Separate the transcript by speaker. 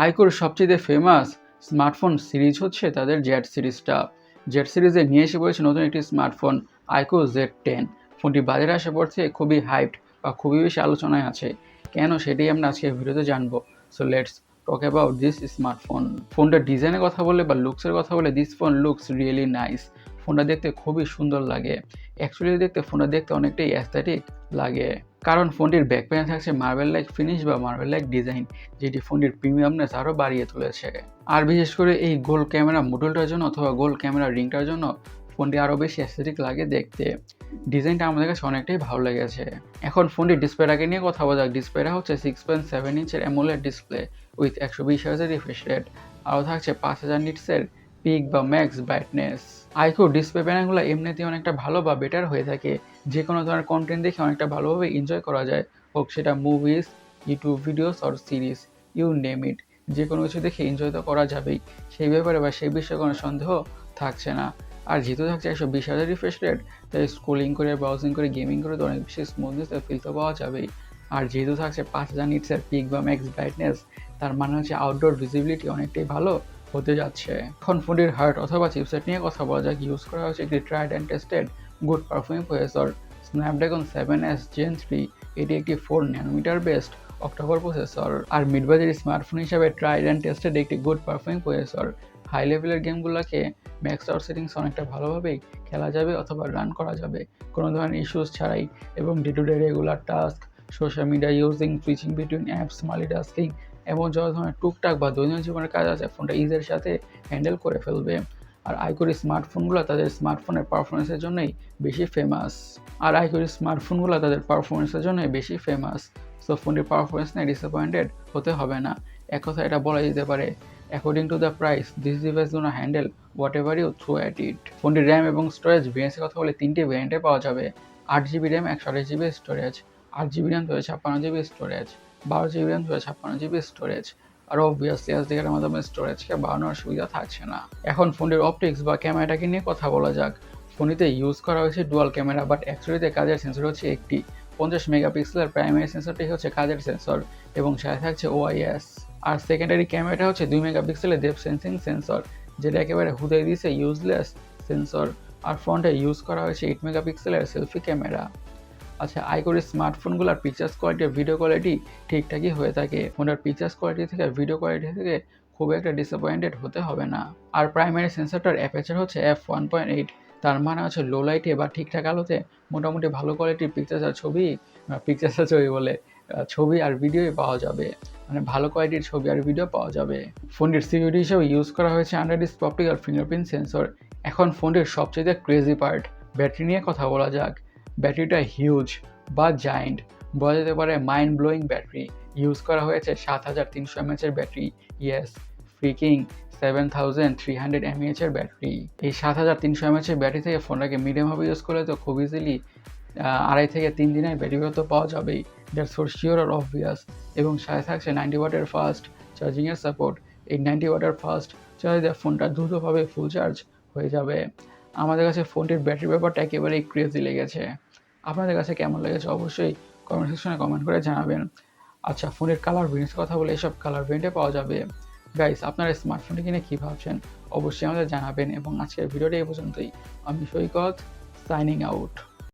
Speaker 1: আইকোর সবচেয়ে famous smartphone series হচ্ছে তাদের জেড সিরিজটা। জেড সিরিজে নিয়ে এসে পড়েছে নতুন একটি স্মার্টফোন আইকো Z10। ফোনটি বাজারে আসার পর থেকে খুবই হাইপড বা খুবই বেশি আলোচনায় আছে। কেন সেটাই আমরা আজকে ভিডিওতে জানবো। So let's talk about this smartphone. ফোনটার ডিজাইনের কথা বলে বা লুকসের কথা বলে this phone looks really nice. ফোনটা দেখতে খুবই সুন্দর লাগে। অ্যাকচুয়ালি ফোনটা দেখতে অনেকটাই অ্যাস্থেটিক লাগে, কারণ ফোনটির ব্যাক প্যানেলে থাকছে মার্বেল লাইক ফিনিশ বা মার্বেল লাইক ডিজাইন, যেটি ফোনটির প্রিমিয়ামনেস আরও বাড়িয়ে তুলেছে। আর বিশেষ করে এই গোল ক্যামেরা মডেলটার জন্য অথবা গোল ক্যামেরা রিংটার জন্য ফোনটি আরও বেশি অ্যাস্থেটিক লাগে দেখতে। ডিজাইনটা আমাদের কাছে অনেকটাই ভালো লেগেছে। এখন ফোনটির ডিসপ্লেটাকে নিয়ে কথা বলা যাক। ডিসপ্লেটা হচ্ছে 6.7 ইঞ্চের অ্যামোলেড ডিসপ্লে উইথ 120 হার্জের রিফ্রেশ রেট। আরও থাকছে 5000 নিটসের পিক বা ম্যাক্স ব্রাইটনেস। আইকোর ডিসপ্লে প্যানেলগুলো এমনিতেই অনেকটা ভালো বা বেটার হয়ে থাকে। যে কোনো ধরনের কন্টেন্ট দেখে অনেকটা ভালোভাবে এনজয় করা যায়, হোক সেটা movies, YouTube videos or series, you name it. যে কোনো কিছু দেখে এনজয় তো করা যাবেই, সেই ব্যাপারে বা সেই বিষয়ে কোনো সন্দেহ থাকছে না। আর যেহেতু থাকছে 120 হার্জের রিফ্রেশ রেট, তাই স্ক্রোলিং করে, ব্রাউজিং করে, গেমিং করে তো অনেক বেশি স্মুথনেস ফিল তো পাওয়া যাবেই। আর যেহেতু থাকছে 5000 নিটসের পিক বা ম্যাক্স ব্রাইটনেস, তার মানে হচ্ছে আউটডোর ভিজিবিলিটি অনেকটাই ভালো হতে যাচ্ছে। এখন ফোনটির হার্ড অথবা চিপসেট নিয়ে কথা বলা যাক। ইউজ করা হচ্ছে একটি tried and tested good performing processor Snapdragon 7S Gen 3। এটি একটি 4 ন্যানোমিটার বেসড অক্টোকোর প্রসেসর। আর মিড বাজেট স্মার্টফোন হিসাবে ট্রাইড অ্যান্ড টেস্টেড একটি গুড পারফর্মিং প্রসেসর। হাই লেভেলের গেমগুলোকে ম্যাক্স আউট সেটিংস অনেকটা ভালোভাবেই খেলা যাবে অথবা রান করা যাবে কোনো ধরনের ইস্যুস ছাড়াই। এবং day to day regular task, social media using, switching between apps, multitasking এবং যত ধরনের টুকটাক বা দৈনন্দিন জীবনের কাজ আছে ফোনটা ইজের সাথে হ্যান্ডেল করে ফেলবে। আর আইকোর স্মার্টফোনগুলো তাদের পারফরমেন্সের জন্যই বেশি ফেমাস। সো ফোনটির পারফরমেন্স নিয়ে ডিসঅ্যাপয়েন্টেড হতে হবে না। এক কথা এটা বলা যেতে পারে, according to the price this device gonna handle whatever you throw at it. ফোনটির র্যাম এবং স্টোরেজ ভেরিয়েন্টের কথা বলে 3টি ভেরিয়েন্টে পাওয়া যাবে। 8GB RAM, 128GB storage. 8GB RAM 256GB storage. 12GB RAM 256GB storage. আর অবভিয়াসলি এসডি কার্ডের মাধ্যমে স্টোরেজকে বাড়ানোর সুবিধা থাকছে না। এখন ফোনটির অপটিক্স বা ক্যামেরাটাকে নিয়ে কথা বলা যাক। ফোনটিতে ইউজ করা হয়েছে ডুয়াল ক্যামেরা, বাট অ্যাকচুয়ালিতে কাজের সেন্সর হচ্ছে একটি। 50 মেগাপিক্সেলের প্রাইমারি সেন্সরটাই হচ্ছে কাজের সেন্সর এবং সাথে থাকছে OIS। আর সেকেন্ডারি ক্যামেরাটা হচ্ছে 2 মেগাপিক্সেলের ডেপথ সেন্সিং সেন্সর, যেটা একেবারে হুদাই দিয়েছে ইউজলেস সেন্সর। আর ফ্রন্টে ইউজ করা হয়েছে 8 মেগাপিক্সেলের সেলফি ক্যামেরা। আচ্ছা, আইকোর স্মার্টফোনগুলোর পিকচার্স কোয়ালিটি, ভিডিও কোয়ালিটি ঠিকঠাকই হয়ে থাকে। ফোনের পিকচার্স কোয়ালিটি থেকে, ভিডিও কোয়ালিটি থেকে খুব একটা ডিসঅ্যাপয়েন্টেড হতে হবে না। আর প্রাইমারি সেন্সরটার অ্যাপারচার হচ্ছে f1.8। তার মানে হচ্ছে লো লাইটে বা ঠিকঠাক আলোতে মোটামুটি ভালো কোয়ালিটির ছবি আর ভিডিওই পাওয়া যাবে, মানে ভালো কোয়ালিটির ছবি আর ভিডিও পাওয়া যাবে। ফোনটির সিকিউরিটি হিসেবে ইউজ করা হয়েছে আন্ডারডিসপ্লে অপটিক্যাল ফিঙ্গারপ্রিন্ট সেন্সর। এখন ফোনটির সবচেয়ে ক্রেজি পার্ট, ব্যাটারি নিয়ে কথা বলা যাক। ব্যাটারিটা হিউজ বা জায়েন্ট, বলা যেতে পারে মাইন্ড ব্লোয়িং ব্যাটারি। ইউজ করা হয়েছে 7300 mAh এর ব্যাটারি। ইয়েস, ফ্রিকিং 7300 mAh এর ব্যাটারি। এই 7300 mAh এর ব্যাটারি থেকে ফোনটাকে মিডিয়ামভাবে ইউজ করলে তো খুব ইজিলি 2.5 থেকে 3 দিনের ব্যাটারি তো পাওয়া যাবেই। দ্যাটস ফর শিওর আর অবভিয়াস। এবং সাথে থাকছে 90 ওয়াটের ফাস্ট চার্জিংয়ের সাপোর্ট। এই 90 ওয়াটের ফাস্ট চার্জ দিয়ে ফোনটা দ্রুতভাবে ফুল চার্জ হয়ে যাবে। আমাদের কাছে ফোনটির ব্যাটারি ব্যাপারটা একেবারেই ক্রেজি লেগেছে। আপনাদের কাছে কেমন লেগেছে অবশ্যই কমেন্ট সেকশনে কমেন্ট করে জানাবেন। আচ্ছা, ফোনের কালার ভেরিয়েন্টের কথা বলে এসব কালার ভেরিয়েন্টে পাওয়া যাবে। গাইস, আপনারা স্মার্টফোনটি কিনে কী ভাবছেন অবশ্যই আমাদের জানাবেন। এবং আজকের ভিডিওটি এই পর্যন্তই। আমি সৈকত, সাইনিং আউট।